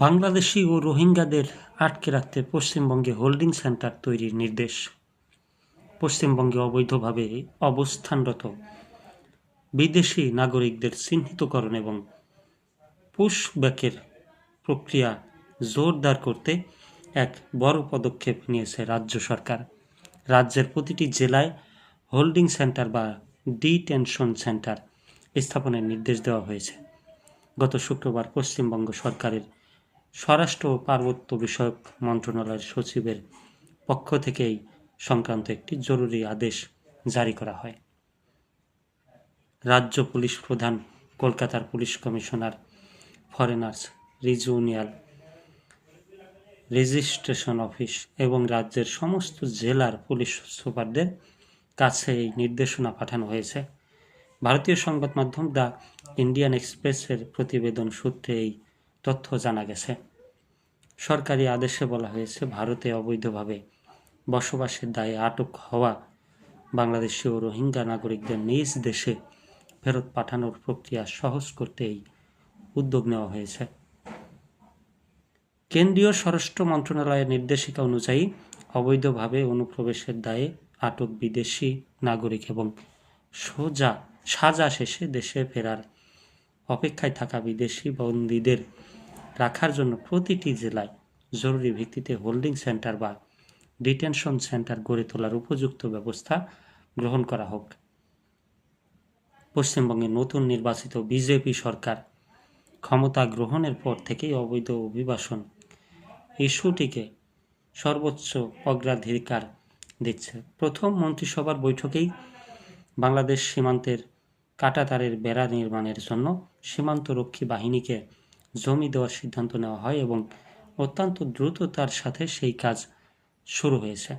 বাংলাদেশি ও রোহিঙ্গাদের আটকে রাখতে পশ্চিমবঙ্গে হোল্ডিং সেন্টার তৈরির নির্দেশ। পশ্চিমবঙ্গে অবৈধভাবে অবস্থানরত বিদেশি নাগরিকদের চিহ্নিতকরণ এবং পুশব্যাকের প্রক্রিয়া জোরদার করতে এক বড় পদক্ষেপ নিয়েছে রাজ্য সরকার। রাজ্যের প্রতিটি জেলায় হোল্ডিং সেন্টার বা ডিটেনশন সেন্টার স্থাপনের নির্দেশ দেওয়া হয়েছে। গত শুক্রবার পশ্চিমবঙ্গ সরকারের স্বরাষ্ট্র ও পার্বত্য বিষয়ক মন্ত্রণালয়ের সচিবের পক্ষ থেকে এই সংক্রান্ত একটি জরুরি আদেশ জারি করা হয়। রাজ্য পুলিশ প্রধান, কলকাতার police commissioner, foreigners regional registration office এবং রাজ্যের সমস্ত জেলার পুলিশ সুপারদের কাছে এই নির্দেশনা পাঠানো হয়েছে। ভারতীয় সংবাদ মাধ্যম দ্য ইন্ডিয়ান এক্সপ্রেসের প্রতিবেদন সূত্রে এই তথ্য জানা গেছে। সরকারি আদেশে বলা হয়েছে, ভারতে অবৈধভাবে বসবাসের দায়ে আটক হওয়া বাংলাদেশি ও রোহিঙ্গা নাগরিকদের নিজ দেশে ফেরত পাঠানোর প্রক্রিয়া সহজ করতে এই উদ্যোগ নেওয়া হয়েছে। কেন্দ্রীয় স্বরাষ্ট্র মন্ত্রণালয়ের নির্দেশিকা অনুযায়ী অবৈধভাবে অনুপ্রবেশের দায়ে আটক বিদেশি নাগরিক এবং সাজা শেষে দেশে ফেরার অপেক্ষায় থাকা বিদেশি বন্দীদের রাখার জন্য প্রতিটি জেলায় জরুরি ভিত্তিতে হোল্ডিং সেন্টার বা ডিটেনশন সেন্টার গড়ে তোলার উপযুক্ত ব্যবস্থা গ্রহণ করা হোক। পশ্চিমবঙ্গে নতুন নির্বাচিত বিজেপি সরকার ক্ষমতা গ্রহণের পর থেকেই অবৈধ অভিবাসন ইস্যুটিকে সর্বোচ্চ অগ্রাধিকার দিচ্ছে। প্রথম মন্ত্রিসভার বৈঠকেই বাংলাদেশ সীমান্তের কাঁটাতারের বেড়া নির্মাণের জন্য সীমান্তরক্ষী বাহিনীকে জমি দেওয়ার সিদ্ধান্ত নেওয়া হয় এবং অত্যন্ত দ্রুততার সাথে সেই কাজ শুরু হয়েছে।